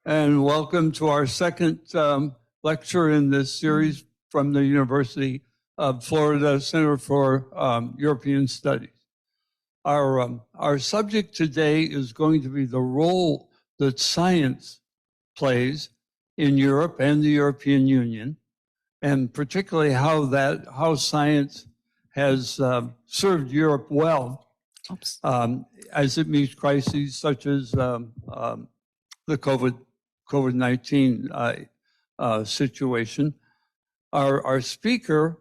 and welcome to our second lecture in this series from the University of Florida Center for European Studies. Our subject today is going to be the role that science plays in Europe and the European Union, and particularly how science has served Europe well as it meets crises such as the COVID-19 situation. Our speaker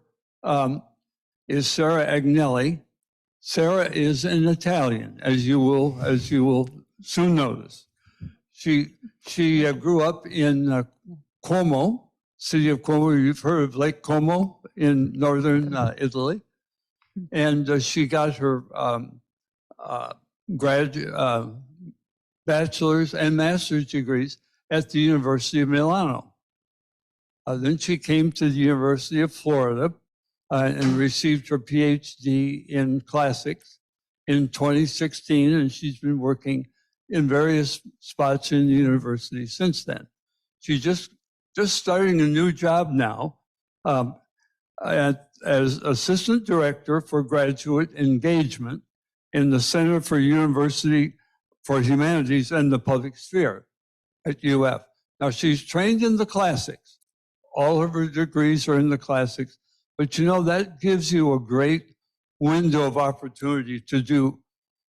is Sarah Agnelli. Sarah is an Italian, as you will soon notice. She grew up in Como, city of Como. You've heard of Lake Como in northern Italy, and she got her bachelor's and master's degrees at the University of Milano. Then she came to the University of Florida and received her PhD in classics in 2016, and she's been working in various spots in the university since then. She's just starting a new job now as Assistant Director for Graduate Engagement in the Center for University for Humanities and the Public Sphere at UF. Now, she's trained in the classics. All of her degrees are in the classics, but you know, that gives you a great window of opportunity to do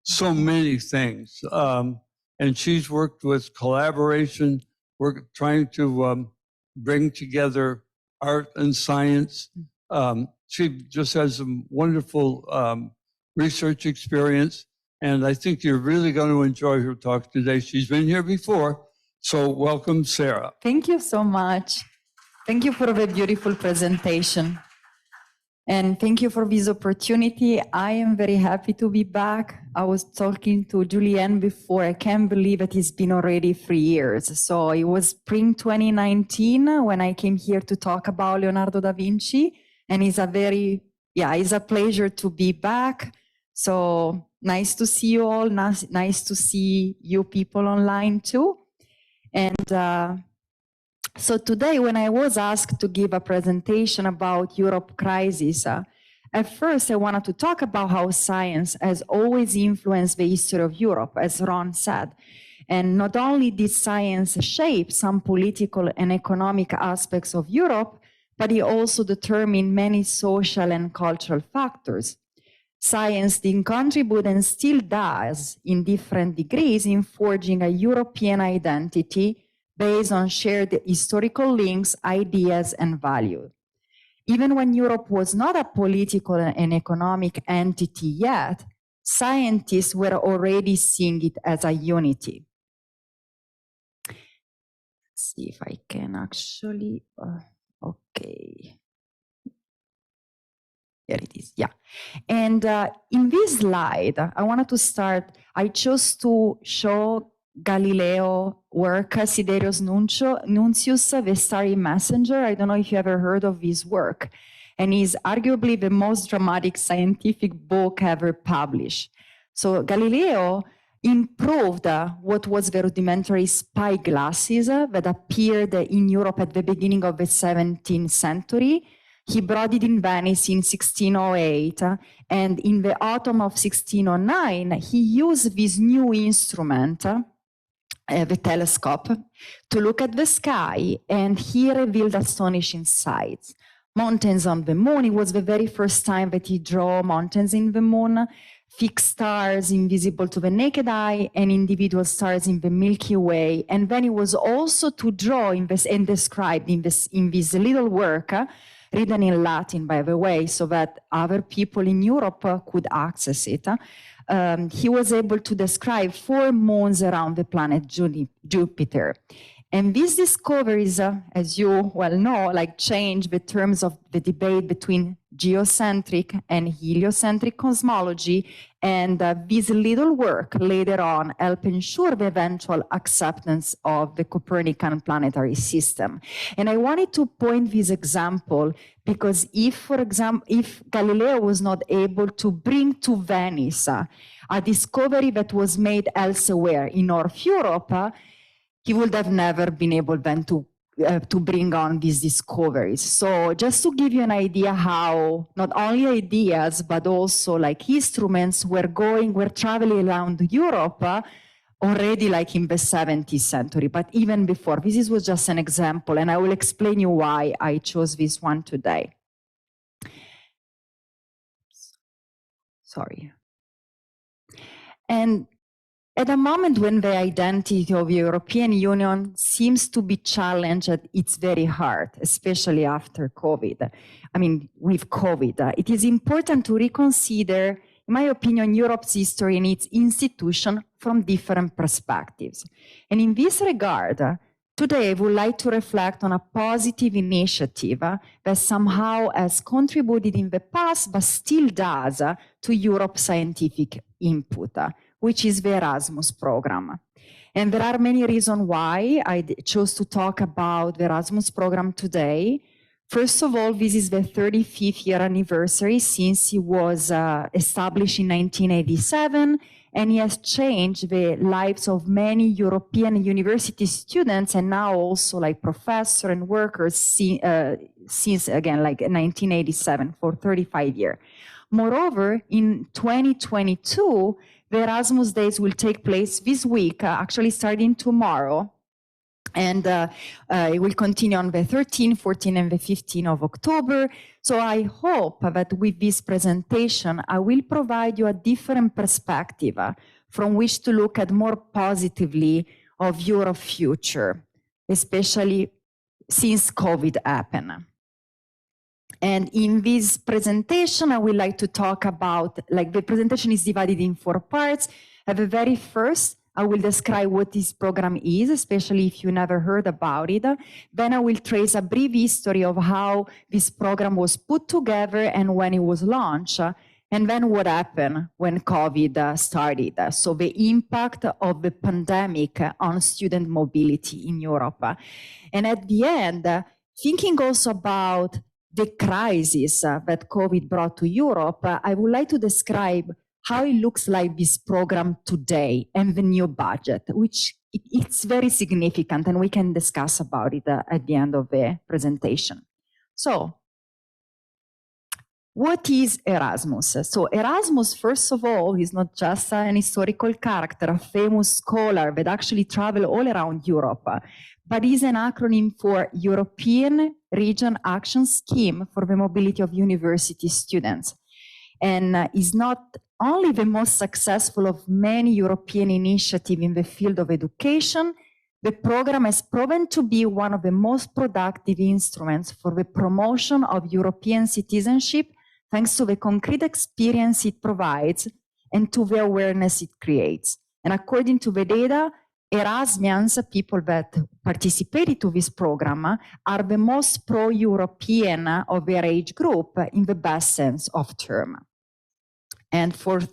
so many things. And she's worked with collaboration. We're trying to bring together art and science. She just has some wonderful research experience, and I think you're really going to enjoy her talk today. She's been here before, so welcome, Sarah. Thank you so much. Thank you for the beautiful presentation. And thank you for this opportunity. I am very happy to be back. I was talking to Julianne before. I can't believe it has been already 3 years. So it was spring 2019 when I came here to talk about Leonardo da Vinci. And it's a pleasure to be back. So nice to see you all. Nice to see you people online too. And so today, when I was asked to give a presentation about Europe crisis, at first I wanted to talk about how science has always influenced the history of Europe, as Ron said. And not only did science shape some political and economic aspects of Europe, but it also determined many social and cultural factors. Science did contribute and still does in different degrees in forging a European identity based on shared historical links, ideas, and values. Even when Europe was not a political and economic entity yet, scientists were already seeing it as a unity. Let's see if I can actually, okay. There it is, yeah. And in this slide, I wanted to start, I chose to show Galileo work, Siderius Nuncius, the Starry Messenger. I don't know if you ever heard of his work. And he's arguably the most dramatic scientific book ever published. So Galileo improved what was the rudimentary spy glasses that appeared in Europe at the beginning of the 17th century. He brought it in Venice in 1608, and in the autumn of 1609, he used this new instrument, the telescope, to look at the sky, and he revealed astonishing sights. Mountains on the moon. It was the very first time that he drew mountains in the moon, fixed stars invisible to the naked eye, and individual stars in the Milky Way. And then it was also to draw and describe in this little work, written in Latin, by the way, so that other people in Europe could access it. He was able to describe 4 moons around the planet Jupiter. And these discoveries, as you well know, like changed the terms of the debate between geocentric and heliocentric cosmology. And this little work later on helped ensure the eventual acceptance of the Copernican planetary system. And I wanted to point this example because if, for example, if Galileo was not able to bring to Venice a discovery that was made elsewhere in North Europe, he would have never been able then to bring on these discoveries. So just to give you an idea how not only ideas, but also like instruments were traveling around Europe already like in the 17th century, but even before. This was just an example, and I will explain you why I chose this one today. Sorry. And at a moment when the identity of the European Union seems to be challenged at its very heart, especially after COVID, with COVID, it is important to reconsider, in my opinion, Europe's history and its institution from different perspectives. And in this regard, today I would like to reflect on a positive initiative that somehow has contributed in the past, but still does, to Europe's scientific input, which is the Erasmus program. And there are many reasons why I chose to talk about the Erasmus program today. First of all, this is the 35th year anniversary since it was established in 1987, and it has changed the lives of many European university students and now also like professors and workers since again, like 1987 for 35 years. Moreover, in 2022, the Erasmus Days will take place this week, actually starting tomorrow. And it will continue on the 13th, 14th, and the 15th of October. So I hope that with this presentation, I will provide you a different perspective from which to look at more positively of Europe's future, especially since COVID happened. And in this presentation, I would like to talk about, like the presentation is divided in 4 parts. At the very first, I will describe what this program is, especially if you never heard about it. Then I will trace a brief history of how this program was put together and when it was launched. And then what happened when COVID started. So the impact of the pandemic on student mobility in Europe. And at the end, thinking also about the crisis that COVID brought to Europe, I would like to describe how it looks like this program today and the new budget, which it's very significant, and we can discuss about it at the end of the presentation. So, what is Erasmus? So Erasmus, first of all, is not just an historical character, a famous scholar that actually traveled all around Europe, but is an acronym for European Region Action Scheme for the Mobility of University Students, and is not only the most successful of many European initiatives in the field of education. The program has proven to be one of the most productive instruments for the promotion of European citizenship, thanks to the concrete experience it provides and to the awareness it creates. And according to the data, Erasmians, people that participated to this program, are the most pro-European of their age group in the best sense of term. And for the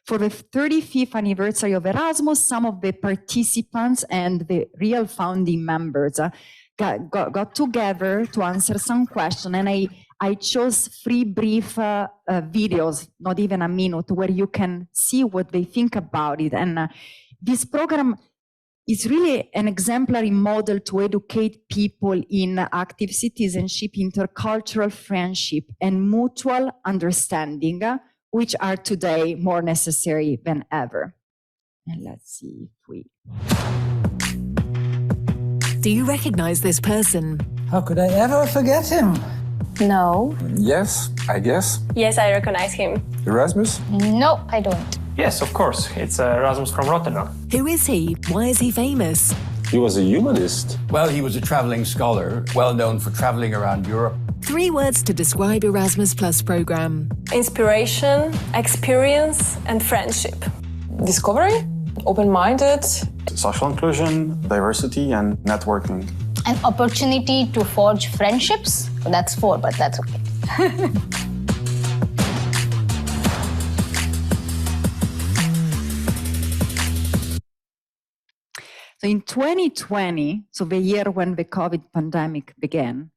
35th anniversary of Erasmus, some of the participants and the real founding members got together to answer some questions. And I chose 3 brief videos, not even a minute, where you can see what they think about it. And this program is really an exemplary model to educate people in active citizenship, intercultural friendship, and mutual understanding, which are today more necessary than ever. And let's see if we... Do you recognize this person? How could I ever forget him? No. Yes, I guess. Yes, I recognize him. Erasmus? No, I don't. Yes, of course. It's Erasmus from Rotterdam. Who is he? Why is he famous? He was a humanist. Well, he was a traveling scholar, well known for traveling around Europe. 3 words to describe Erasmus Plus program. Inspiration, experience, and friendship. Discovery, open-minded. Social inclusion, diversity, and networking. An opportunity to forge friendships. That's 4, but that's okay. So in 2020, so the year when the COVID pandemic began,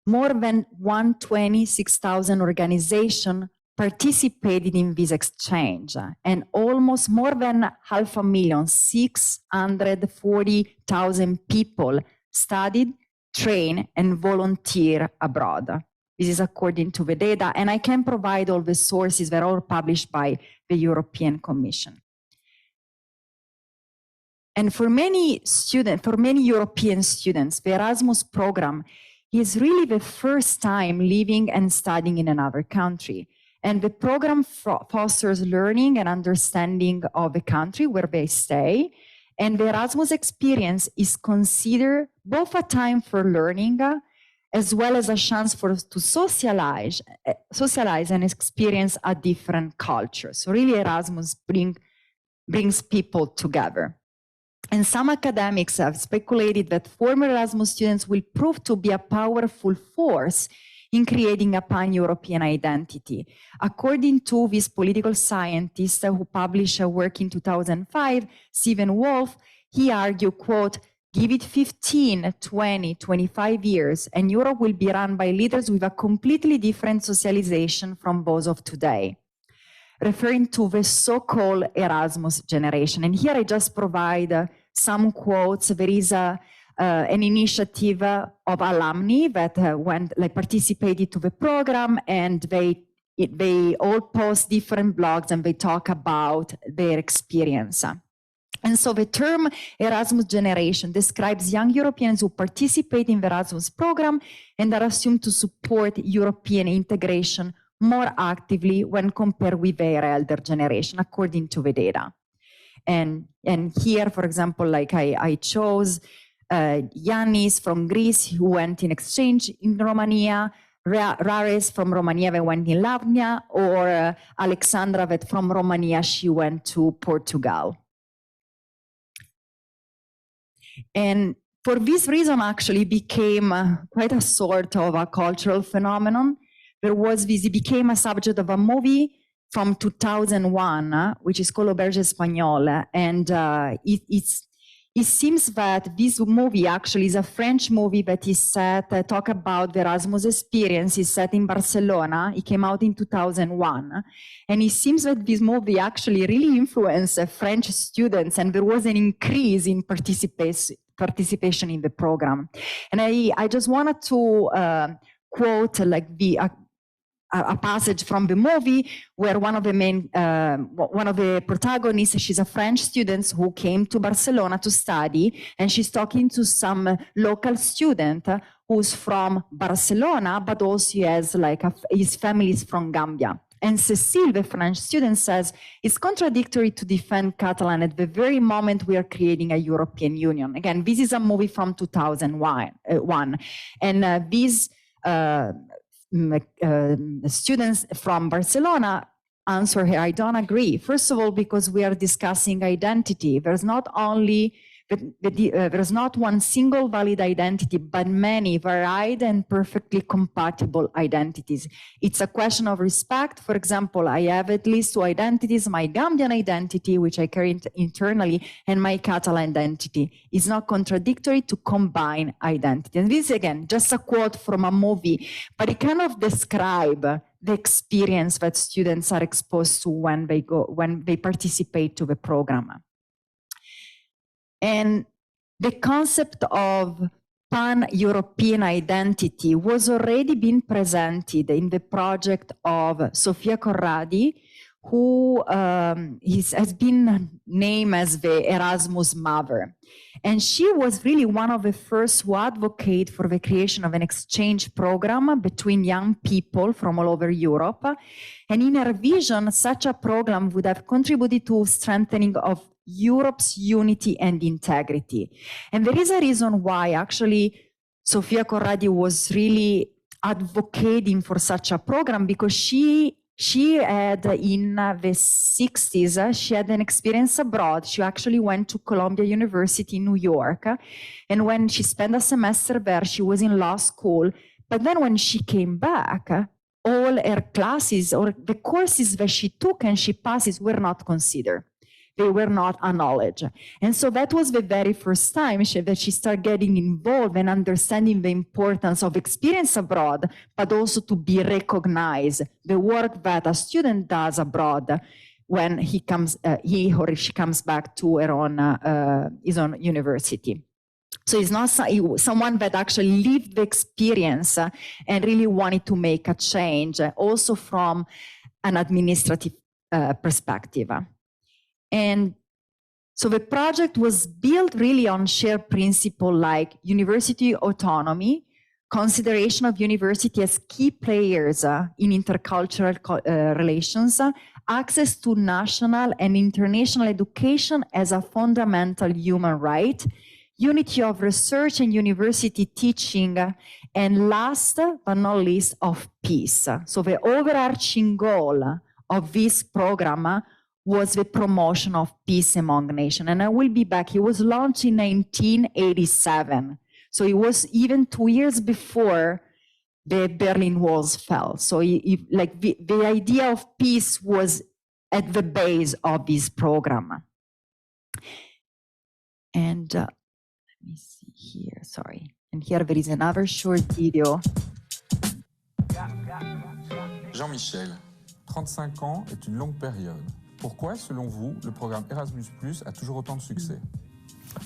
more than 126,000 organizations participated in this exchange, and almost more than 500,000, 640,000 people studied, trained, and volunteer abroad. This is according to the data, and I can provide all the sources that are all published by the European Commission. And for many European students, the Erasmus program is really the first time living and studying in another country. And the program fosters learning and understanding of the country where they stay. And the Erasmus experience is considered both a time for learning as well as a chance to socialize and experience a different culture. So really Erasmus brings people together. And some academics have speculated that former Erasmus students will prove to be a powerful force in creating a pan-European identity. According to this political scientist who published a work in 2005, Stephen Wolf, he argued, quote, "Give it 15, 20, 25 years, and Europe will be run by leaders with a completely different socialization from those of today," referring to the so-called Erasmus generation. And here I just provide some quotes. There is an initiative of alumni that participated to the program, and they all post different blogs and they talk about their experience. And so the term Erasmus generation describes young Europeans who participate in the Erasmus program and are assumed to support European integration more actively when compared with their elder generation, according to the data. And here, for example, like I chose Yannis from Greece, who went in exchange in Romania, Rares from Romania that went in Lavnia, or Alexandra that from Romania, she went to Portugal. And for this reason, actually became quite a sort of a cultural phenomenon. It became a subject of a movie from 2001, which is called Auberge Espagnole. And it seems that this movie actually is a French movie that is talk about the Erasmus experience. It's set in Barcelona. It came out in 2001. And it seems that this movie actually really influenced French students, and there was an increase in participation in the program. And I just wanted to quote like a passage from the movie where one of the protagonists, she's a French student who came to Barcelona to study, and she's talking to some local student who's from Barcelona, but also has his family is from Gambia. And Cecile, the French student, says, "It's contradictory to defend Catalan at the very moment we are creating a European Union." Again, this is a movie from 2001. And these students from Barcelona answer here, "I don't agree. First of all, because we are discussing identity. There's not one single valid identity, but many varied and perfectly compatible identities. It's a question of respect. For example, I have at least two identities, my Gambian identity, which I carry internally, and my Catalan identity. It's not contradictory to combine identity." And this, again, just a quote from a movie, but it kind of describes the experience that students are exposed to when they participate to the program. And the concept of pan-European identity was already being presented in the project of Sofia Corradi, who has been named as the Erasmus mother. And she was really one of the first who advocate for the creation of an exchange program between young people from all over Europe. And in her vision, such a program would have contributed to strengthening of Europe's unity and integrity. And there is a reason why actually Sofia Corradi was really advocating for such a program, because she had in the 60s, she had an experience abroad. She actually went to Columbia University in New York. And when she spent a semester there, she was in law school. But then when she came back, all her classes or the courses that she took and she passes were not considered, they were not acknowledged. And so that was the very first time that she started getting involved and understanding the importance of experience abroad, but also to be recognized, the work that a student does abroad when he or she comes back to his own university. So it's not someone that actually lived the experience and really wanted to make a change, also from an administrative perspective. And so the project was built really on shared principles like university autonomy, consideration of university as key players in intercultural relations, access to national and international education as a fundamental human right, unity of research and university teaching, and last but not least, of peace. So the overarching goal of this program was the promotion of peace among nations. And I will be back. It was launched in 1987. So it was even 2 years before the Berlin Walls fell. So the idea of peace was at the base of this program. And let me see here, sorry. And here there is another short video. Jean-Michel, 35 ans est une longue période. Pourquoi, selon vous, le programme Erasmus+ a toujours autant de succès?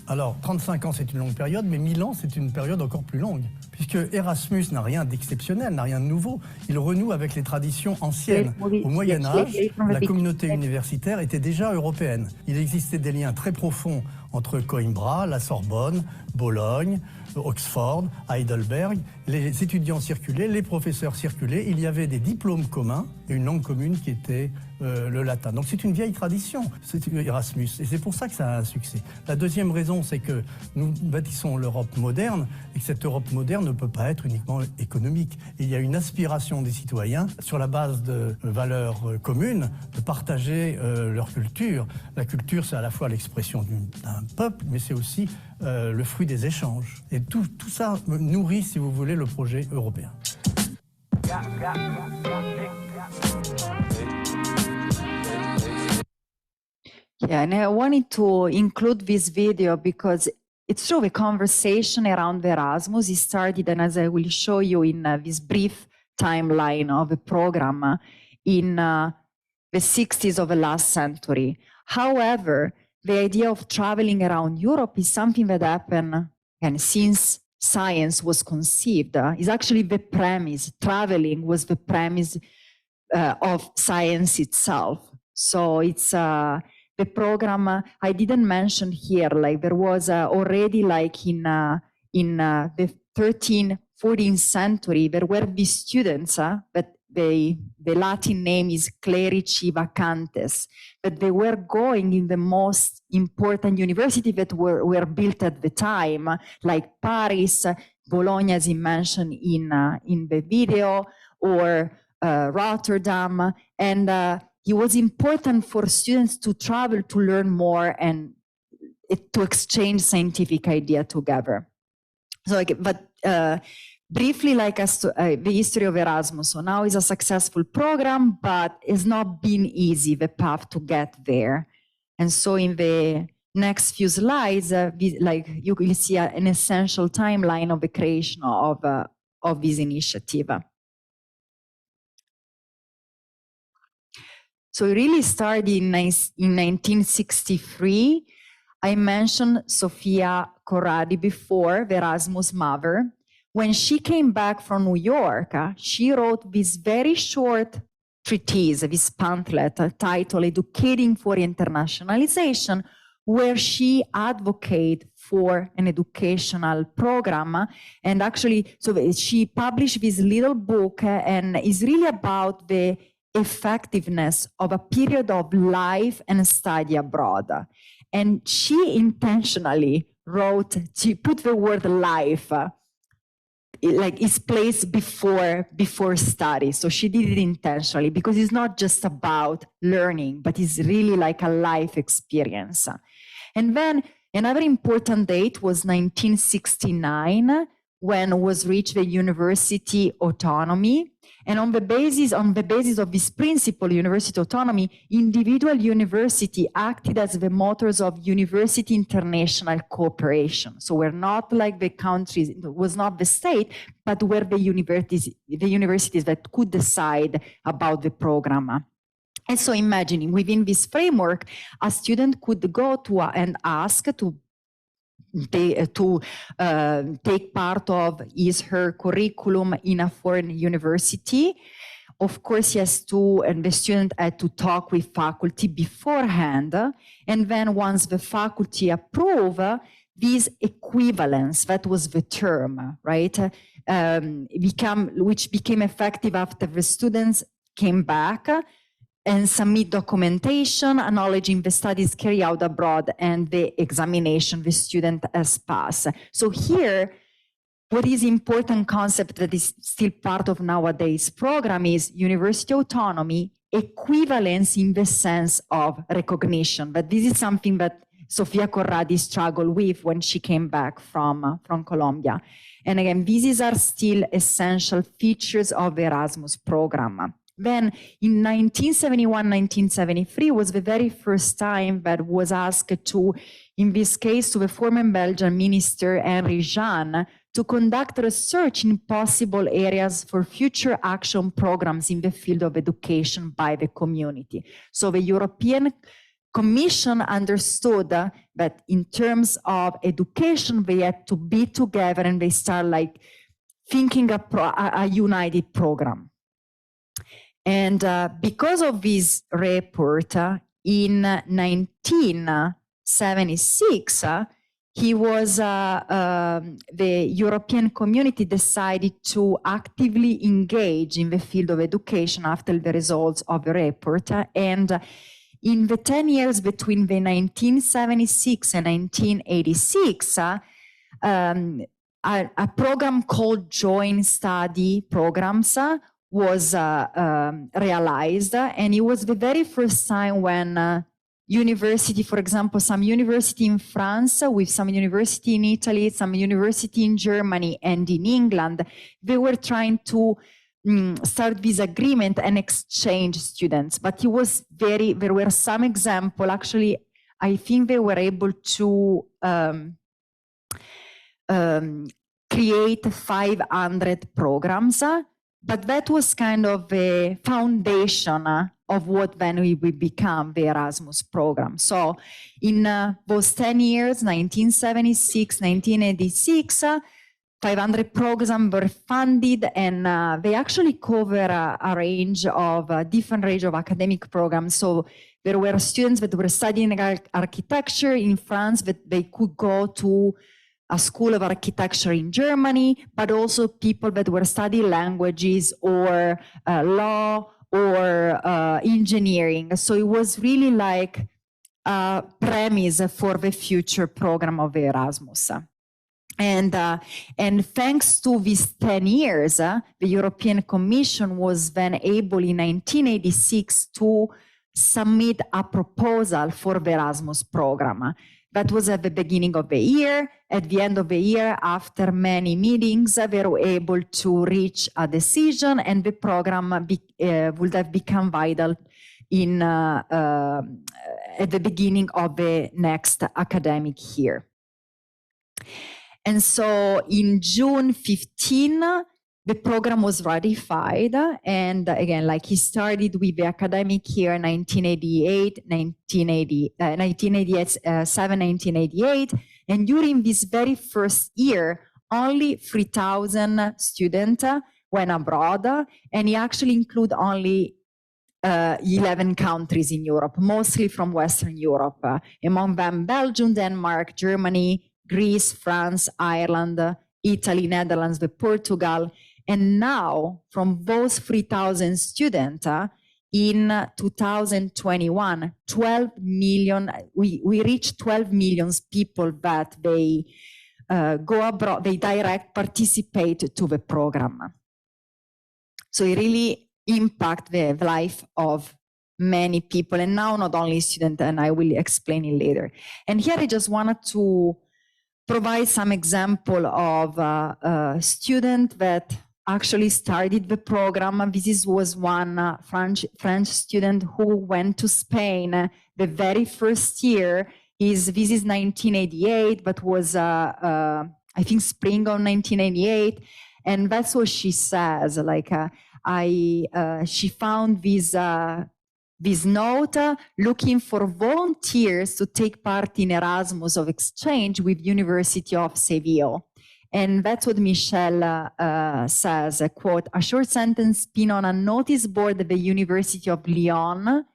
Alors, 35 ans, c'est une longue période, mais 1000 ans, c'est une période encore plus longue. Puisque Erasmus n'a rien d'exceptionnel, n'a rien de nouveau. Il renoue avec les traditions anciennes. Au Moyen-Âge, la communauté universitaire était déjà européenne. Il existait des liens très profonds entre Coimbra, la Sorbonne, Bologne, Oxford, Heidelberg. Les étudiants circulaient, les professeurs circulaient. Il y avait des diplômes communs et une langue commune qui était le latin. Donc c'est une vieille tradition, c'est Erasmus. Et c'est pour ça que ça a un succès. La deuxième raison, c'est que nous bâtissons l'Europe moderne et que cette Europe moderne ne peut pas être uniquement économique. Il y a une aspiration des citoyens, sur la base de valeurs communes, de partager leur culture. La culture, c'est à la fois l'expression d'un peuple, mais c'est aussi le fruit des échanges. Et tout ça nourrit, si vous voulez, le projet européen. Yeah, and I wanted to include this video because it's true, the conversation around the Erasmus. It started, and as I will show you in this brief timeline of the program, in the 60s of the last century. However, the idea of traveling around Europe is something that happened, and since science was conceived, is actually the premise. Traveling was the premise of science itself. So it's the program I didn't mention here. Like there was already, like in the 13th, 14th century, there were these students, but the Latin name is clerici vacantes, but they were going in the most important universities that were built at the time, like Paris, Bologna, as he mentioned in the video, or Rotterdam. And it was important for students to travel to learn more and to exchange scientific idea together. So, briefly, like the history of Erasmus. So now it's a successful program, but it's not been easy, the path to get there. And so in the next few slides, like you will see an essential timeline of the creation of this initiative. So it really started in 1963. I mentioned Sofia Corradi before, the Erasmus mother. When she came back from New York, she wrote this very short treatise, this pamphlet titled Educating for Internationalization, where she advocated for an educational program. And actually, so she published this little book and is really about the effectiveness of a period of life and study abroad. And she intentionally she put the word life like it's placed before study. So she did it intentionally because it's not just about learning, but it's really like a life experience. And then another important date was 1969, when was reached the university autonomy. And on the basis of this principle, university autonomy, individual university acted as the motors of university international cooperation. So we're not like the countries, it was not the state, but were the universities that could decide about the program. And so imagining within this framework, a student could go to and ask to take part of her curriculum in a foreign university. Of course, the student had to talk with faculty beforehand. And then once the faculty approve, this equivalence, that was the term, right? Which became effective after the students came back and submit documentation acknowledging the studies carried out abroad and the examination the student has passed. So here, what is important concept that is still part of nowadays program is university autonomy, equivalence in the sense of recognition. But this is something that Sofia Corradi struggled with when she came back from Colombia. And again, these are still essential features of the Erasmus program. Then in 1971, 1973 was the very first time that was asked to, in this case, to the former Belgian minister, Henri Jean, to conduct research in possible areas for future action programs in the field of education by the community. So the European Commission understood that in terms of education, they had to be together and they start like thinking a united program. And because of this report, in 1976, the European community decided to actively engage in the field of education after the results of the report. And in the 10 years between the 1976 and 1986, a program called Joint Study Programs was realized, and it was the very first time when university, for example, some university in France with some university in Italy, some university in Germany and in England, they were trying to start this agreement and exchange students. But it was there were some examples, actually, I think they were able to create 500 programs, but that was kind of a foundation of what then we will become the Erasmus program. So in those 10 years, 1976, 1986, 500 programs were funded, and they actually cover a range of different range of academic programs. So there were students that were studying architecture in France, that they could go to a school of architecture in Germany, but also people that were studying languages or law or engineering. So it was really like a premise for the future program of Erasmus. And thanks to these 10 years, the European Commission was then able in 1986 to submit a proposal for the Erasmus program. That was at the beginning of the year. At the end of the year, after many meetings, they were able to reach a decision, and the program would have become vital in at the beginning of the next academic year. And so in June 15, the program was ratified. And again, like he started with the academic year 1988, 1988. And during this very first year, only 3,000 students went abroad. And he actually include only 11 countries in Europe, mostly from Western Europe. Among them, Belgium, Denmark, Germany, Greece, France, Ireland, Italy, Netherlands, Portugal. And now, from those 3,000 students, in 2021, 12 million, we reached 12 million people that they go abroad, they direct participate to the program. So it really impact the life of many people, and now not only students, and I will explain it later. And here I just wanted to provide some example of a student that actually started the program. This was one French student who went to Spain the very first year. This is 1988, but was I think spring of 1988, and that's what she says. Like she found this note looking for volunteers to take part in Erasmus of exchange with University of Seville. And that's what Michelle says, quote, a short sentence pinned on a notice board at the University of Lyon.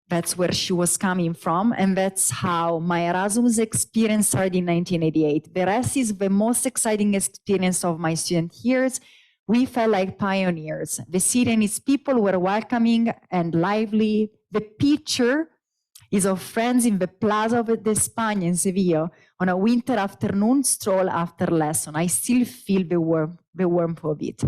That's where she was coming from. And that's how my Erasmus experience started in 1988. The rest is the most exciting experience of my student years. We felt like pioneers. The city and its people were welcoming and lively. The picture is of friends in the Plaza de España in Seville on a winter afternoon stroll after lesson. I still feel the warmth of it.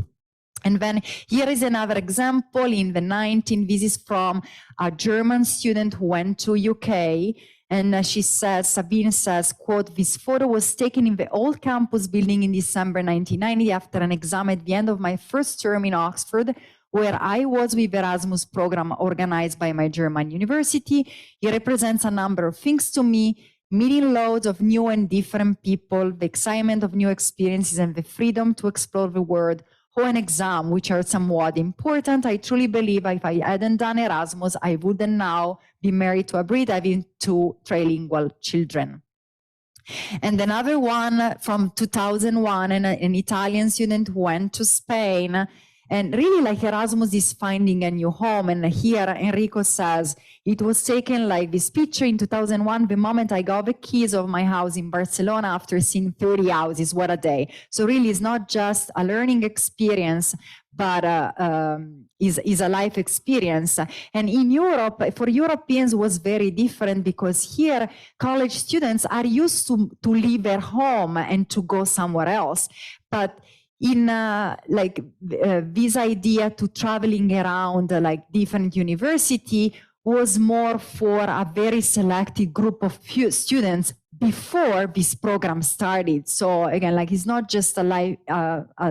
And then here is another example in the 19, this is from a German student who went to UK. And she says, Sabine says, quote, this photo was taken in the old campus building in December 1990 after an exam at the end of my first term in Oxford, where I was with the Erasmus program organized by my German university. It represents a number of things to me, meeting loads of new and different people, the excitement of new experiences and the freedom to explore the world, or an exam, which are somewhat important. I truly believe if I hadn't done Erasmus, I wouldn't now be married to a Brit, having two trilingual children. And another one from 2001, an Italian student who went to Spain. And really, like, Erasmus is finding a new home. And here Enrico says, it was taken like this picture in 2001, the moment I got the keys of my house in Barcelona after seeing 30 houses. What a day. So really, it's not just a learning experience, but is a life experience. And in Europe, for Europeans, was very different, because here college students are used to leave their home and to go somewhere else. But in this idea to traveling around like different university was more for a very selected group of few students before this program started. So again, like, it's not just a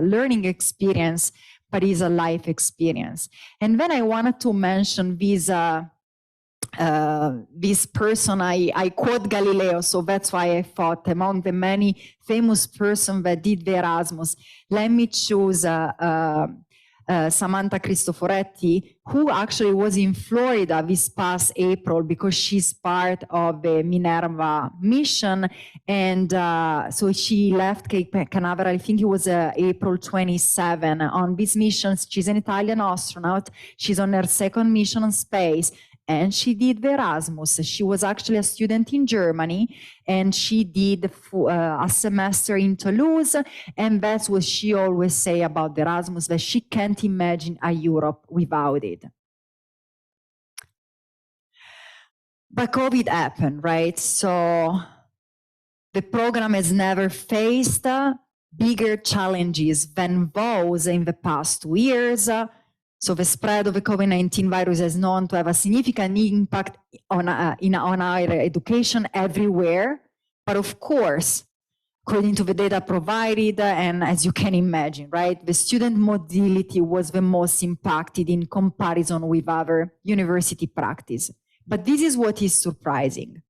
learning experience, but it's a life experience. And then I wanted to mention this person, I quote Galileo, so that's why I thought among the many famous persons that did the Erasmus, let me choose Samantha Cristoforetti, who actually was in Florida this past April because she's part of the Minerva mission. And so she left Cape Canaveral, I think it was April 27. On this mission, she's an Italian astronaut. She's on her second mission on space. And she did the Erasmus. She was actually a student in Germany, and she did a semester in Toulouse. And that's what she always say about the Erasmus, that she can't imagine a Europe without it. But COVID happened, right? So the program has never faced bigger challenges than those in the past 2 years. So the spread of the COVID-19 virus is known to have a significant impact on higher education everywhere. But of course, according to the data provided, and as you can imagine, right, the student mobility was the most impacted in comparison with other university practice. But this is what is surprising,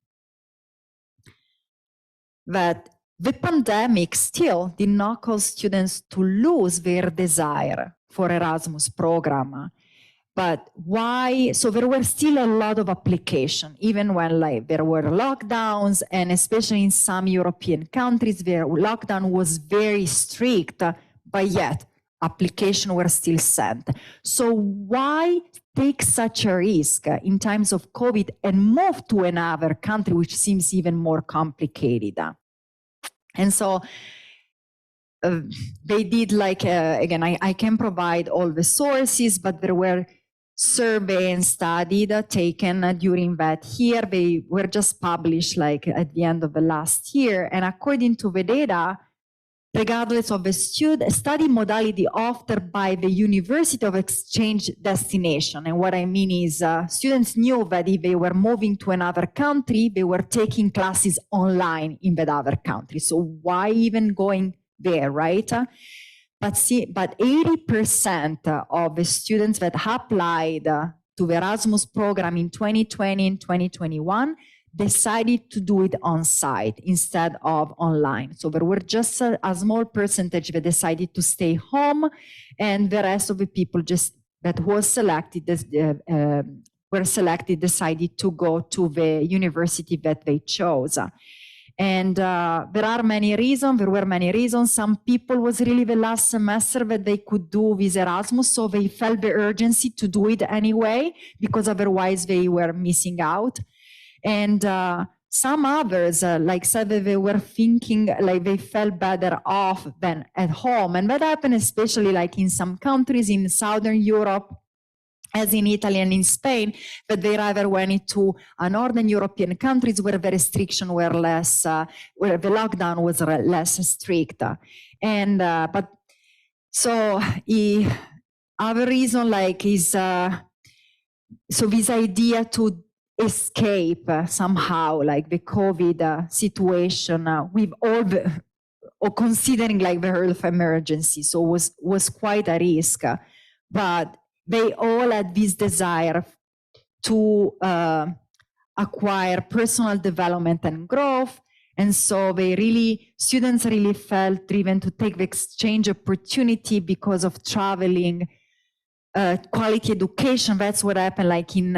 that the pandemic still did not cause students to lose their desire for Erasmus program. But why? So there were still a lot of application, even when there were lockdowns, and especially in some European countries, their lockdown was very strict, but yet applications were still sent. So why take such a risk in times of COVID and move to another country, which seems even more complicated? And so they did again, I can provide all the sources, but there were survey and studies taken during that year. They were just published at the end of the last year. And according to the data, regardless of the study modality offered by the university of exchange destination. And what I mean is students knew that if they were moving to another country, they were taking classes online in that other country. So why even going there, right? But 80% of the students that applied to the Erasmus program in 2020 and 2021 decided to do it on site instead of online. So there were just a small percentage that decided to stay home, and the rest of the people that were selected decided to go to the university that they chose. And there were many reasons. Some people was really the last semester that they could do with Erasmus, so they felt the urgency to do it anyway, because otherwise they were missing out. And some others, like said that they were thinking like they felt better off than at home. And that happened especially like in some countries in Southern Europe, as in Italy and in Spain, but they rather went to Northern European countries where the restrictions were less, where the lockdown was less strict. And, but so other reason like is, so this idea to escape somehow like the COVID situation with all the, or considering like the health emergency, so was quite a risk, but they all had this desire to acquire personal development and growth. And so students really felt driven to take the exchange opportunity because of traveling, quality education. That's what happened like in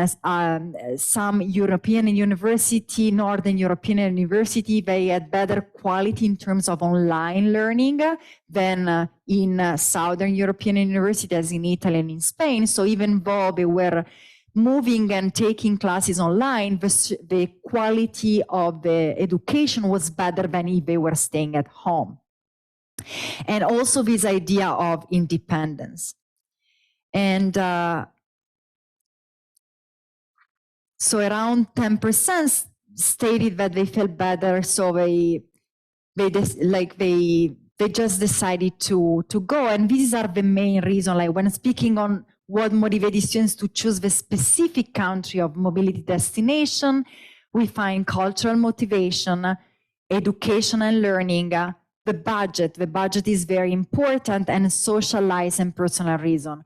some European university, Northern European university, they had better quality in terms of online learning than in Southern European university, as in Italy and in Spain. So even though they were moving and taking classes online, the quality of the education was better than if they were staying at home. And also this idea of independence. And so around 10% stated that they felt better, so they just decided to go. And these are the main reason, like when speaking on what motivated students to choose the specific country of mobility destination, we find cultural motivation, education and learning, the budget is very important, and social life and personal reason.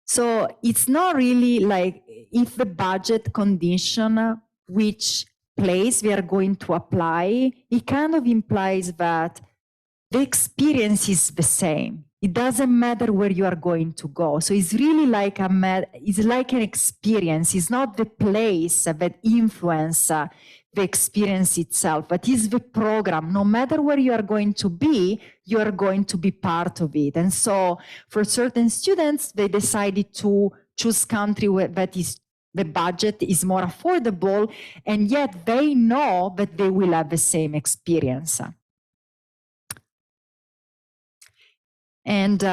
So it's not really like if the budget condition which place we are going to apply, it kind of implies that the experience is the same. It doesn't matter where you are going to go. So it's really like it's like an experience. It's not the place that influence the experience itself, but it's the program. No matter where you are going to be part of it. And so for certain students, they decided to choose country where the budget is more affordable, and yet they know that they will have the same experience. And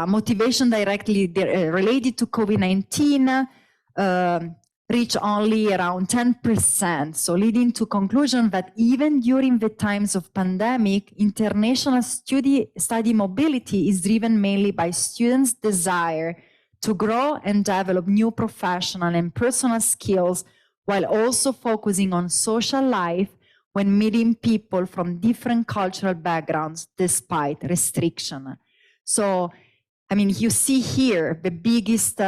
motivation directly related to COVID-19 reach only around 10%. So leading to conclusion that even during the times of pandemic, international study mobility is driven mainly by students' desire to grow and develop new professional and personal skills, while also focusing on social life when meeting people from different cultural backgrounds despite restriction. So, I mean, you see here the biggest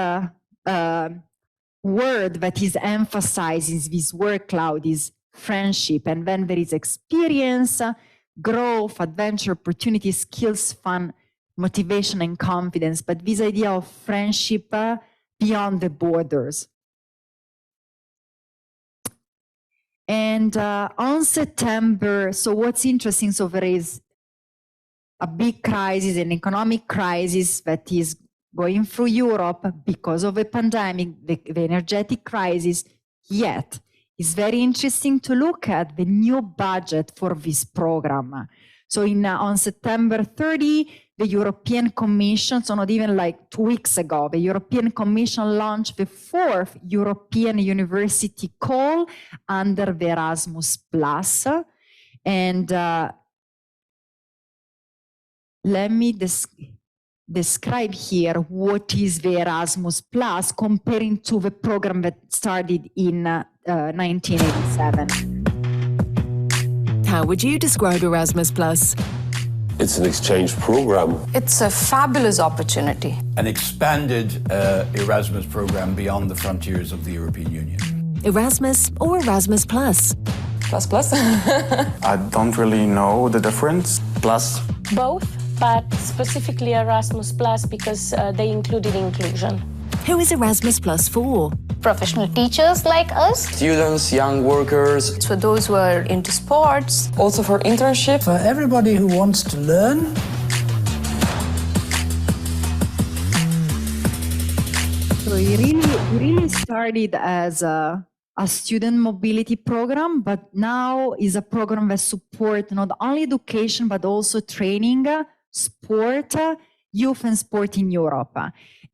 word that is emphasized in this word cloud is friendship. And then there is experience, growth, adventure, opportunity, skills, fun, motivation, and confidence. But this idea of friendship beyond the borders. And on September, so what's interesting, so there is a big crisis, an economic crisis that is going through Europe because of the pandemic, the energetic crisis. Yet, it's very interesting to look at the new budget for this program. So on September 30, the European Commission, so not even like 2 weeks ago, the European Commission launched the 4th European University Call under the Erasmus+. And let me describe here what is the Erasmus Plus comparing to the program that started in 1987. How would you describe Erasmus Plus? It's an exchange program. It's a fabulous opportunity. An expanded Erasmus program beyond the frontiers of the European Union. Erasmus or Erasmus Plus? Plus. I don't really know the difference. Plus. Both, but specifically Erasmus Plus because they included inclusion. Who is Erasmus Plus for? Professional teachers like us. Students, young workers. It's for those who are into sports. Also for internship. For everybody who wants to learn. So it really started as a student mobility program, but now is a program that supports not only education, but also training, sport, youth and sport in Europe.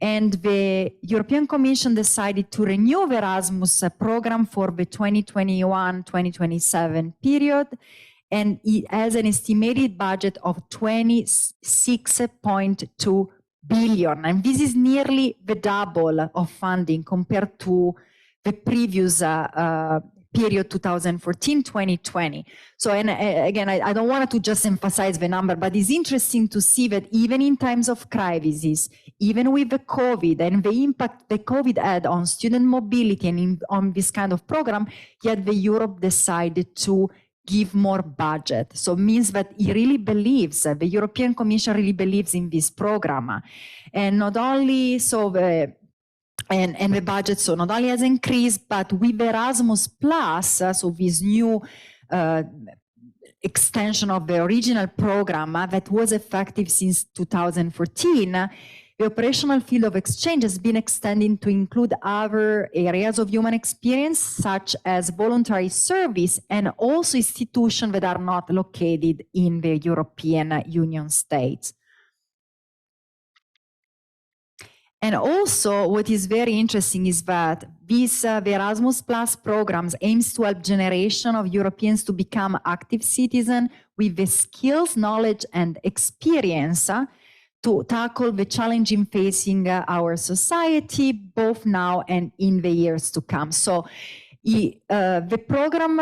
And the European Commission decided to renew the Erasmus program for the 2021-2027 period, and it has an estimated budget of 26.2 billion. And this is nearly the double of funding compared to the previous period 2014-2020. So, and again, I don't want to just emphasize the number, but it's interesting to see that even in times of crises, even with the COVID and the impact the COVID had on student mobility and on this kind of program, yet the Europe decided to give more budget. So it means that he really believes, the European Commission really believes in this program. And not only so and the budget so not only has increased, but with Erasmus Plus, so this new extension of the original program that was effective since 2014, the operational field of exchange has been extended to include other areas of human experience, such as voluntary service, and also institutions that are not located in the European Union states. And also, what is very interesting is that this, the Erasmus Plus programs aims to help generation of Europeans to become active citizens with the skills, knowledge, and experience to tackle the challenges facing our society, both now and in the years to come. So the program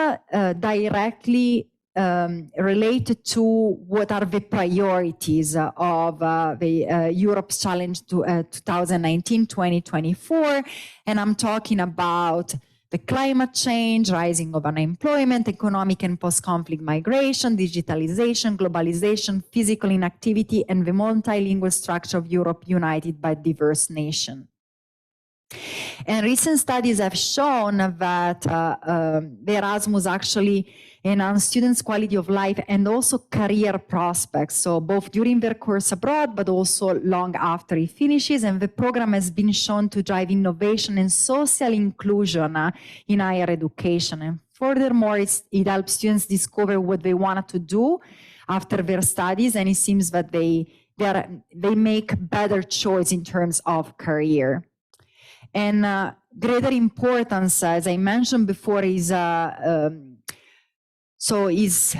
directly related to what are the priorities of the Europe's challenge to 2019-2024. And I'm talking about the climate change, rising of unemployment, economic and post-conflict migration, digitalization, globalization, physical inactivity, and the multilingual structure of Europe united by diverse nations. And recent studies have shown that the Erasmus actually enhance students' quality of life and also career prospects. So both during their course abroad, but also long after it finishes. And the program has been shown to drive innovation and social inclusion in higher education. And furthermore, it helps students discover what they wanted to do after their studies. And it seems that they make better choice in terms of career. And greater importance, as I mentioned before, is so this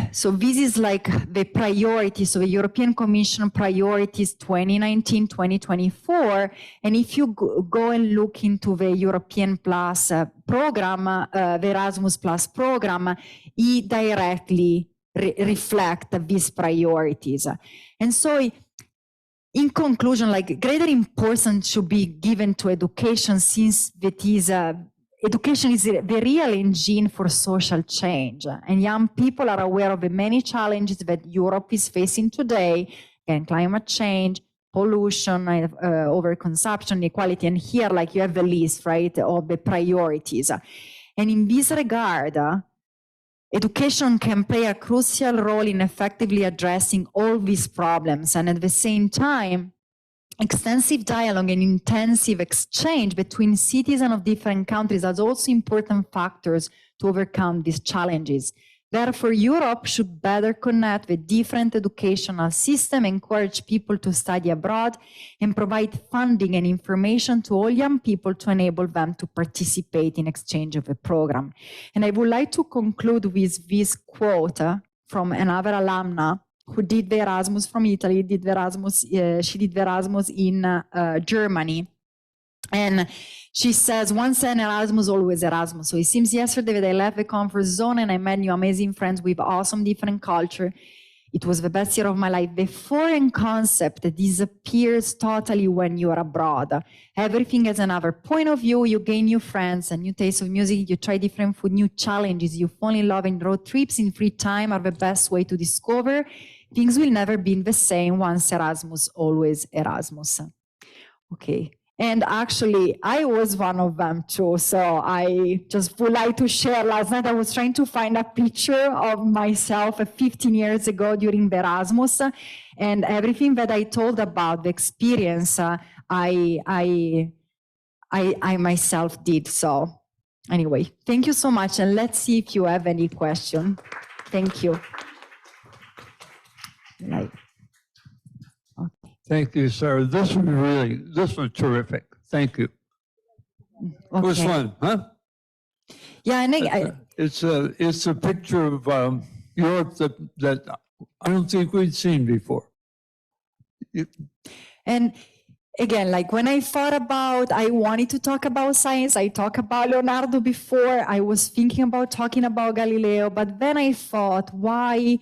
is like the priorities, so the European Commission priorities 2019-2024. And if you go and look into the European Plus program, the Erasmus Plus program, it directly reflects these priorities. And so in conclusion, like greater importance should be given to education, since that is education is the real engine for social change. And young people are aware of the many challenges that Europe is facing today, and climate change, pollution, overconsumption, inequality. And here, like you have the list, right, of the priorities. And in this regard, education can play a crucial role in effectively addressing all these problems. And at the same time, extensive dialogue and intensive exchange between citizens of different countries are also important factors to overcome these challenges. Therefore, Europe should better connect with different educational systems, encourage people to study abroad, and provide funding and information to all young people to enable them to participate in exchange of the program. And I would like to conclude with this quote from another alumna who did the Erasmus from Italy, did the Erasmus, she did the Erasmus in Germany. And she says, once an Erasmus, always Erasmus. So it seems yesterday that I left the comfort zone and I met new amazing friends with awesome different culture. It was the best year of my life. The foreign concept disappears totally when you are abroad. Everything has another point of view. You gain new friends, a new taste of music. You try different food, new challenges. You fall in love, and road trips in free time are the best way to discover. Things will never be the same. Once Erasmus, always Erasmus. Okay. And actually, I was one of them too. So I just would like to share. Last night, I was trying to find a picture of myself 15 years ago during the Erasmus, and everything that I told about the experience, I myself did. So anyway, thank you so much. And let's see if you have any question. Thank you. Thank you, Sarah. This was terrific. Thank you. Okay. It was fun, huh? Yeah, and it's a picture of Europe that I don't think we'd seen before. And again, like when I thought about, I wanted to talk about science. I talked about Leonardo before. I was thinking about talking about Galileo, but then I thought, why?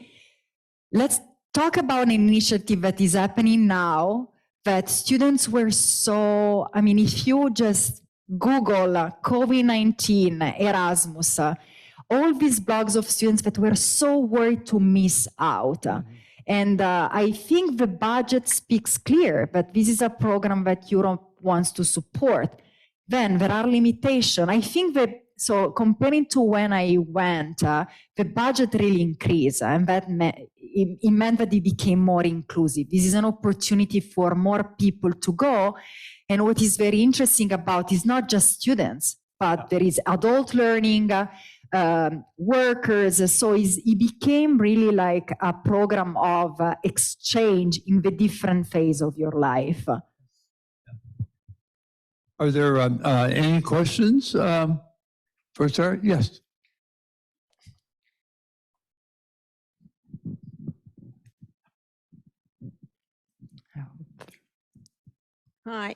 Let's talk about an initiative that is happening now that students were so, I mean, if you just Google COVID-19 Erasmus, all these blogs of students that were so worried to miss out. And I think the budget speaks clear that this is a program that Europe wants to support. Then there are limitations. I think that, so comparing to when I went, the budget really increased, and that it meant that it became more inclusive. This is an opportunity for more people to go. And what is very interesting about is not just students, but there is adult learning, workers. So it became really like a program of exchange in the different phase of your life. Are there any questions for Sarah? Yes. Hi.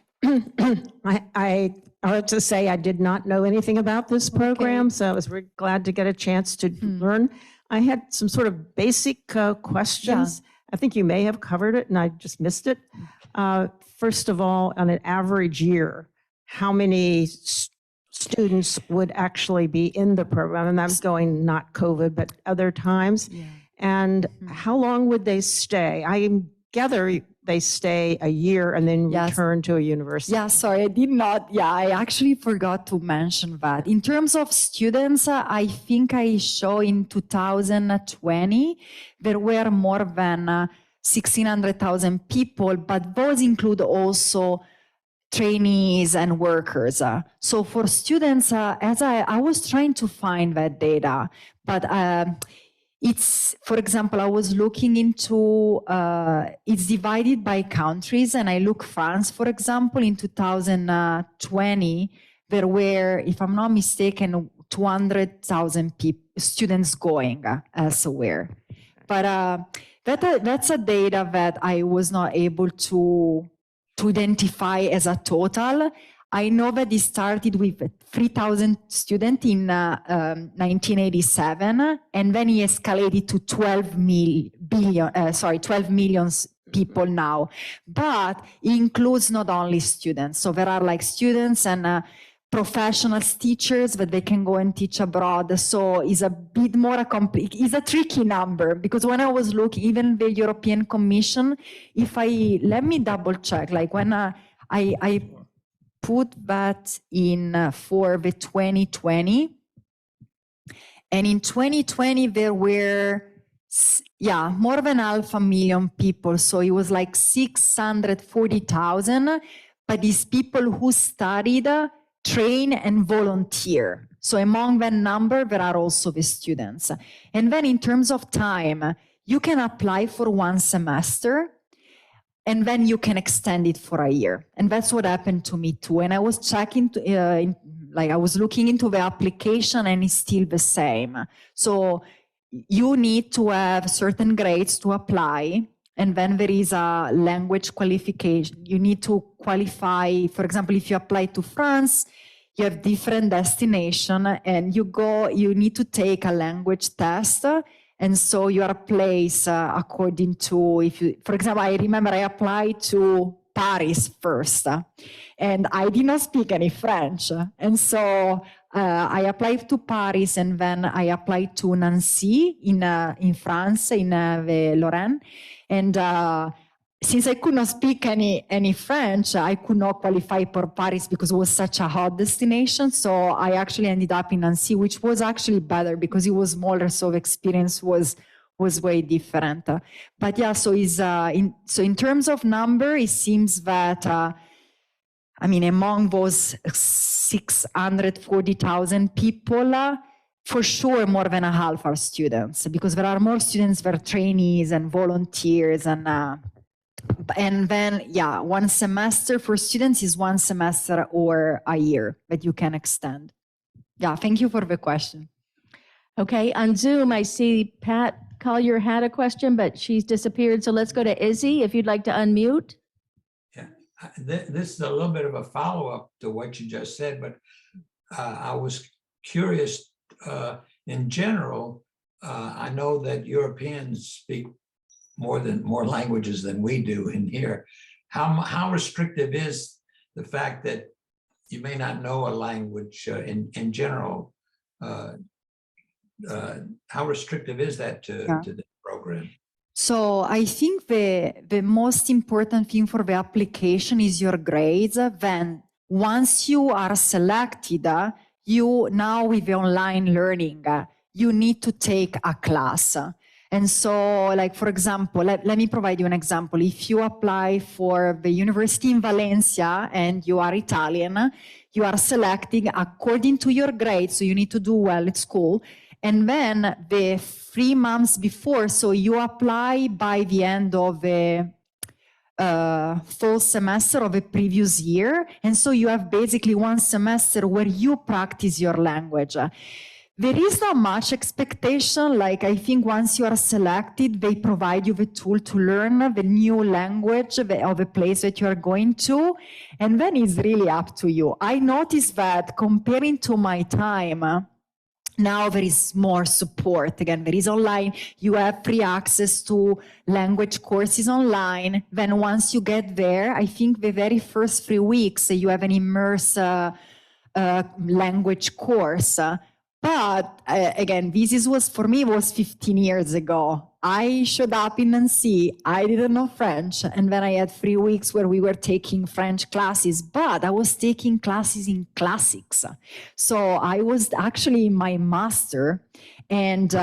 I ought to say I did not know anything about this program, so I was very glad to get a chance to learn. I had some sort of basic questions. Yeah. I think you may have covered it and I just missed it. First of all, on an average year, how many students would actually be in the program? And that's going not COVID, but other times. Yeah. And how long would they stay? I gather they stay a year and then return to a university. Yeah, sorry, I did not. Yeah, I actually forgot to mention that. In terms of students, I think I show in 2020, there were more than 1,600,000 people, but those include also trainees and workers. So for students, as I was trying to find that data, but it's, for example, I was looking into, it's divided by countries, and I look France, for example, in 2020, there were, if I'm not mistaken, 200,000 students going elsewhere. But that's a data that I was not able to identify as a total. I know that it started with 3,000 students in 1987, and then it escalated to 12 million people now. But it includes not only students. So there are like students and professionals, teachers that they can go and teach abroad. So it's a bit more it's a tricky number, because when I was looking, even the European Commission, let me double check, like when I put that in for the 2020, and in 2020 there were more than 500,000 people, so it was like 640,000, but these people who studied, train and volunteer. So among that number there are also the students. And then in terms of time, you can apply for 1 semester, and then you can extend it for a year. And that's what happened to me too. And I was checking, I was looking into the application, and it's still the same. So you need to have certain grades to apply. And then there is a language qualification. You need to qualify, for example, if you apply to France, you have different destination and you need to take a language test. And so you are placed according to, if you, for example, I remember I applied to Paris first and I did not speak any French. And so I applied to Paris and then I applied to Nancy in France, in the Lorraine. And since I could not speak any French, I could not qualify for Paris because it was such a hot destination. So I actually ended up in Nancy, which was actually better because it was smaller, so the experience was way different. But yeah, so in terms of number, it seems that among those 640,000 people, for sure more than a half are students, because there are more students that are trainees and volunteers and then, yeah, one semester for students is one semester or a year that you can extend. Yeah, thank you for the question. Okay, on Zoom, I see Pat Collier had a question, but she's disappeared. So let's go to Izzy, if you'd like to unmute. Yeah, this is a little bit of a follow-up to what you just said, but I was curious, in general, I know that Europeans speak more languages than we do in here. How restrictive is the fact that you may not know a language in general? How restrictive is that to the program? So I think the most important thing for the application is your grades. Then once you are selected, you now with the online learning, you need to take a class. And so, like, for example, let me provide you an example. If you apply for the university in Valencia and you are Italian, you are selecting according to your grades, so you need to do well at school. And then the 3 months before, so you apply by the end of the fall semester of a previous year. And so you have basically one semester where you practice your language. There is not much expectation. Like, I think once you are selected, they provide you the tool to learn the new language of the place that you are going to. And then it's really up to you. I noticed that comparing to my time, now there is more support. Again, there is online. You have free access to language courses online. Then once you get there, I think the very first 3 weeks, you have an immersive language course. But again, this was, for me, was 15 years ago. I showed up in Nancy, I didn't know French, and then I had 3 weeks where we were taking French classes, but I was taking classes in classics. So I was actually in my master, and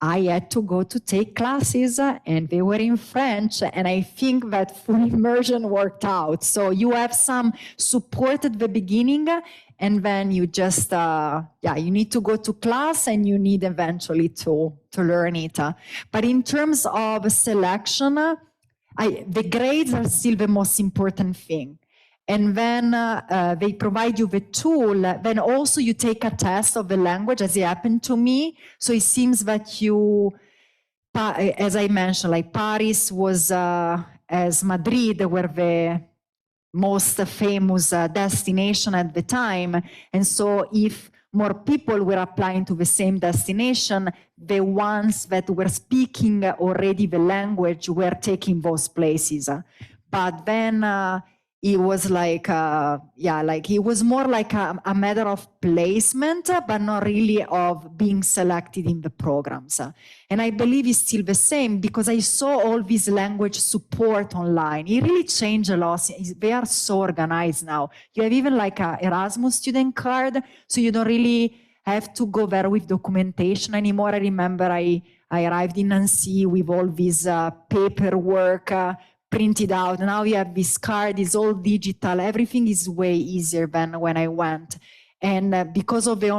I had to go to take classes, and they were in French, and I think that full immersion worked out. So you have some support at the beginning, and then you just, you need to go to class and you need eventually to learn it. But in terms of selection, the grades are still the most important thing. And then they provide you the tool. Then also you take a test of the language, as it happened to me. So it seems that you, as I mentioned, like Paris was, as Madrid were the most famous destination at the time. And so if more people were applying to the same destination, the ones that were speaking already the language were taking those places. But then it was like, it was more like a matter of placement, but not really of being selected in the programs. And I believe it's still the same because I saw all this language support online. It really changed a lot. They are so organized now. You have even like a Erasmus student card, so you don't really have to go there with documentation anymore. I remember I arrived in Nancy with all this paperwork, printed out. Now you have this card, it's all digital. Everything is way easier than when I went. And because of the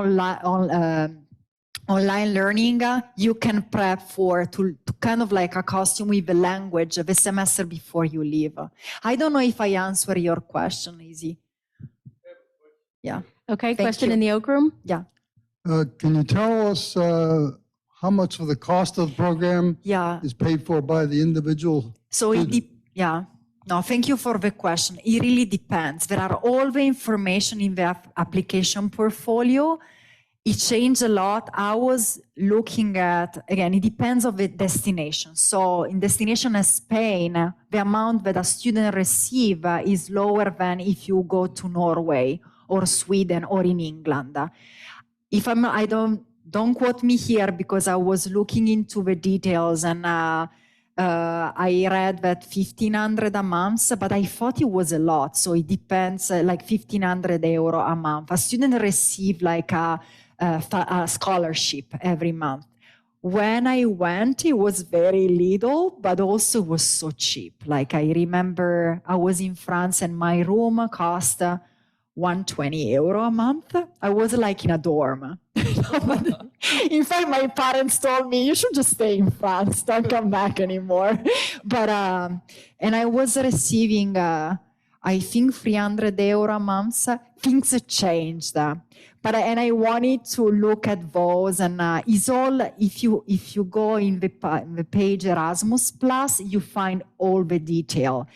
online learning, you can prep to kind of like accustom with the language the semester before you leave. I don't know if I answer your question, Izzy. Yeah. Okay, Thank question you. in the Oak Room? Yeah. Can you tell us how much of the cost of the program is paid for by the individual So student? No, thank you for the question. It really depends. There are all the information in the application portfolio. It changed a lot. I was looking at, again, it depends on the destination. So in destination as Spain, the amount that a student receive is lower than if you go to Norway or Sweden or in England. If I don't quote me here because I was looking into the details and I read that 1,500 a month, but I thought it was a lot. So it depends, like 1,500 euro a month. A student receive like a scholarship every month. When I went, it was very little, but also was so cheap. Like I remember I was in France and my room cost 120 euro a month. I was like in a dorm. In fact, my parents told me, you should just stay in France, don't come back anymore. But, and I was receiving, I think 300 euro a month. Things changed. But, and I wanted to look at those and it's all, if you go in the page Erasmus Plus, you find all the detail.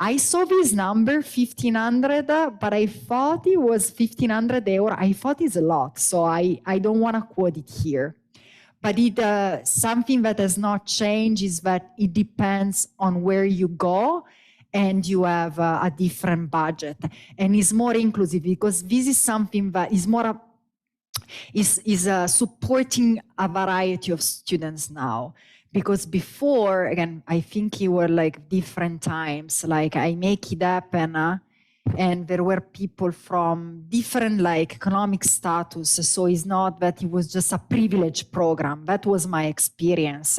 I saw this number, 1,500, but I thought it was 1,500 euro. I thought it's a lot, so I don't want to quote it here. But something that has not changed is that it depends on where you go and you have a different budget. And it's more inclusive because this is something that is more supporting a variety of students now. Because before, again, I think it were like different times, like I make it happen and there were people from different like economic status. So it's not that it was just a privileged program. That was my experience.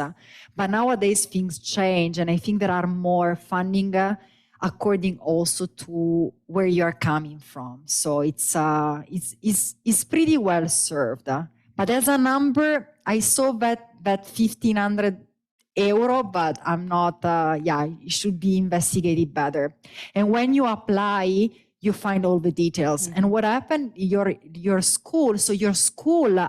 But nowadays things change and I think there are more funding according also to where you're coming from. So it's pretty well served. But as a number, I saw that 1,500 euro, but I'm not, it should be investigated better. And when you apply, you find all the details. And what happened, your school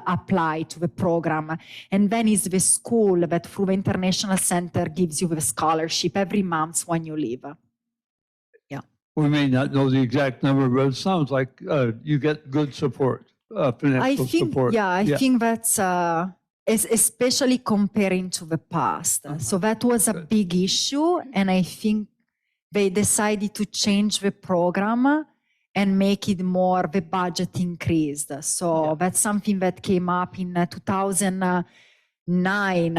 applied to the program, and then it's the school that through the International Center gives you the scholarship every month when you leave. We may not know the exact number, but it sounds like you get good support, financial support. I think that's especially comparing to the past. So that was a big issue, and I think they decided to change the program and make it more, the budget increased. So that's something that came up in 2009.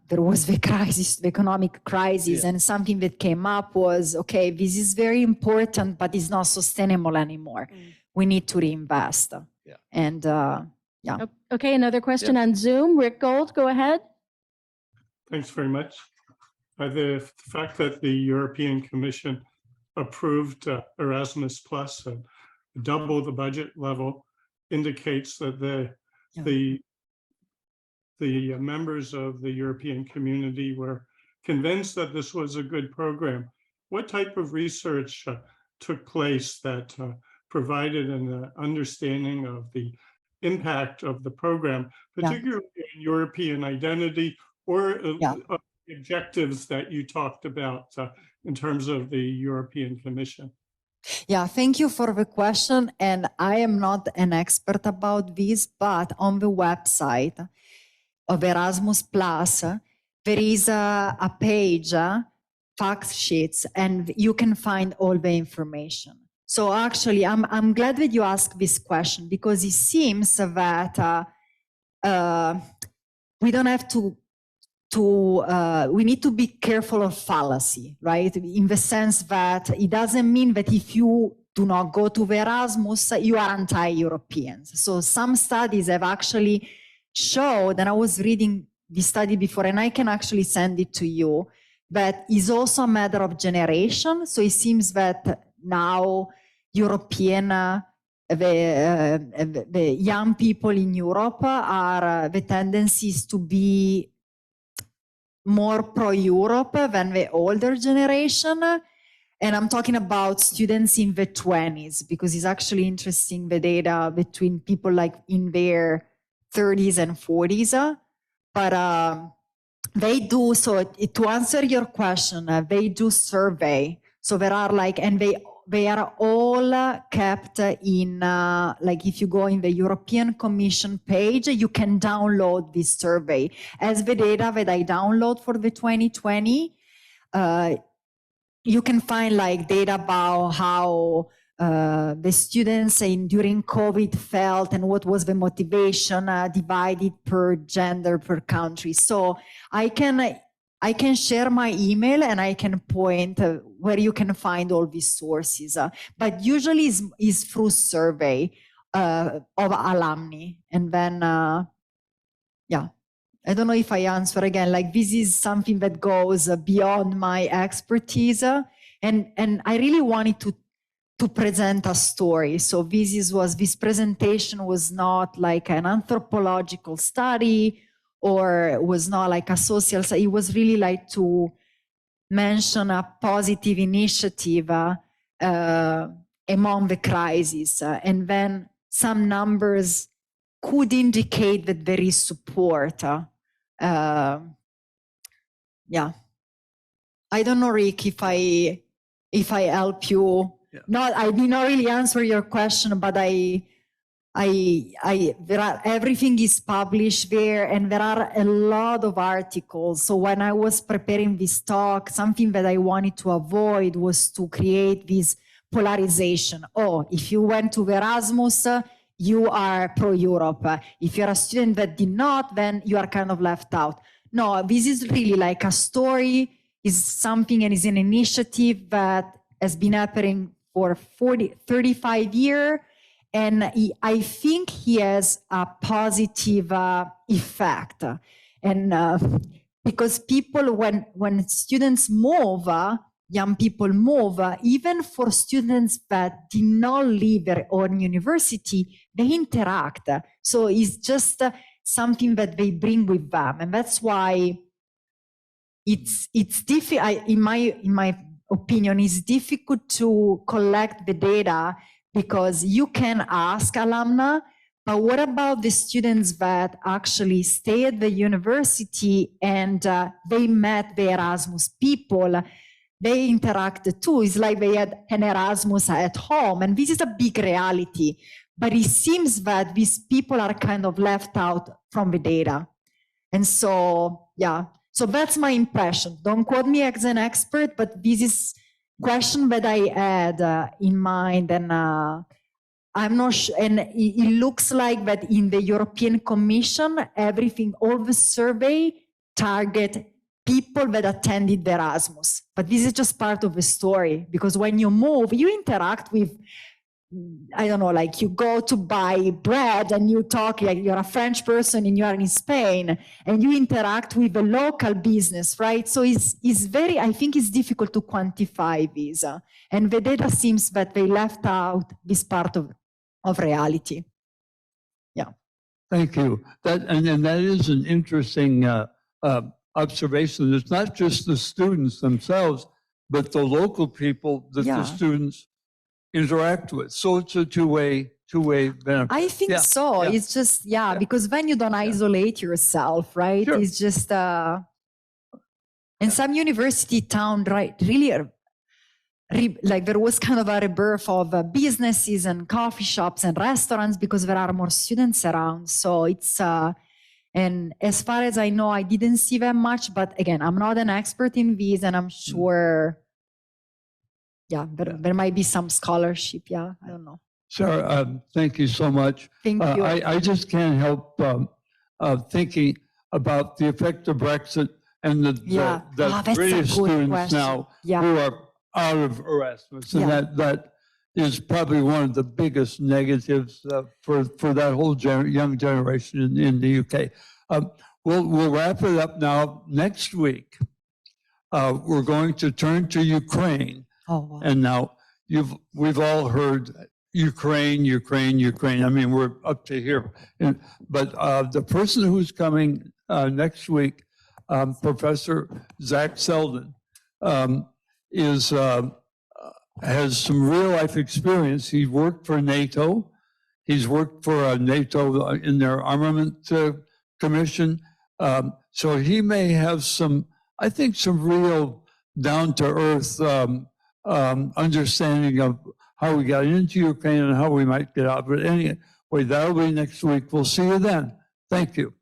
There was the crisis, the economic crisis, and something that came up was, okay, this is very important, but it's not sustainable anymore. We need to reinvest. And Okay, another question on Zoom. Rick Gold, go ahead. Thanks very much. The fact that the European Commission approved Erasmus Plus and double the budget level indicates that the members of the European community were convinced that this was a good program. What type of research took place that provided an understanding of the impact of the program, particularly in European identity or objectives that you talked about in terms of the European Commission? Yeah, thank you for the question. And I am not an expert about this, but on the website of Erasmus Plus, there is a page, fact sheets, and you can find all the information. So actually, I'm glad that you asked this question because it seems that we don't have we need to be careful of fallacy, right? In the sense that it doesn't mean that if you do not go to the Erasmus, you are anti-Europeans. So some studies have actually showed, and I was reading this study before, and I can actually send it to you, that it's also a matter of generation. So it seems that now European, the young people in Europe are, the tendencies to be more pro-Europe than the older generation. And I'm talking about students in the 20s, because it's actually interesting, the data between people like in their 30s and 40s. but they do, so to answer your question, they do survey. So there are like, and they are all kept in, like if you go in the European Commission page, you can download this survey. As the data that I download for the 2020, you can find like data about how the students during COVID felt and what was the motivation divided per gender, per country. So I can share my email and I can point where you can find all these sources. But usually is through survey of alumni. And then, yeah. I don't know if I answer again, like this is something that goes beyond my expertise. And I really wanted to present a story. So this presentation was not like an anthropological study or was not like a social study. It was really like to mention a positive initiative among the crises. And then some numbers could indicate that there is support. Yeah, I don't know, Rick, if I help you. Yeah. I did not really answer your question, but everything is published there, and there are a lot of articles. So when I was preparing this talk, something that I wanted to avoid was to create this polarization. Oh, if you went to Erasmus, you are pro-Europe. If you're a student that did not, then you are kind of left out. No, this is really like a story, is something and is an initiative that has been happening for 35 years. And I think he has a positive effect. And because people, when students move, young people move, even for students that did not leave their own university, they interact. So it's just something that they bring with them. And that's why it's difficult, in my opinion, it's difficult to collect the data because you can ask alumni, but what about the students that actually stay at the university and they met the Erasmus people? They interacted too. It's like they had an Erasmus at home, and this is a big reality. But it seems that these people are kind of left out from the data. And so, yeah, so that's my impression. Don't quote me as an expert, but this is question that I had in mind, and I'm not sure. And it looks like that in the European Commission, everything, all the survey target people that attended the Erasmus. But this is just part of the story, because when you move, you interact with, I don't know, like you go to buy bread and you talk, like you're a French person and you are in Spain and you interact with a local business, right? So it's very, I think it's difficult to quantify this. And the data seems that they left out this part of reality. Yeah. Thank you. And that is an interesting observation. It's not just the students themselves, but the local people that the students interact with. So it's a two-way benefit. I think so. Yeah. It's just, because then you don't isolate yourself, right? Sure. It's just, and some university town, right, really, like there was kind of a rebirth of businesses and coffee shops and restaurants because there are more students around. So it's, and as far as I know, I didn't see them much, but again, I'm not an expert in these, and I'm sure, there might be some scholarship. I don't know. Sarah, thank you so much. Thank you. I just can't help thinking about the effect of Brexit and the British students now who are out of Erasmus, and that is probably one of the biggest negatives for that whole young generation in the UK. We'll wrap it up now. Next week, we're going to turn to Ukraine. Oh, wow. And now we've all heard Ukraine. I mean, we're up to here. But the person who's coming next week, Professor Zach Selden, has some real life experience. He worked for NATO. He's worked for NATO in their armament commission. So he may have some, I think, some real down-to-earth understanding of how we got into Ukraine and how we might get out. But anyway, that'll be next week. We'll see you then. Thank you.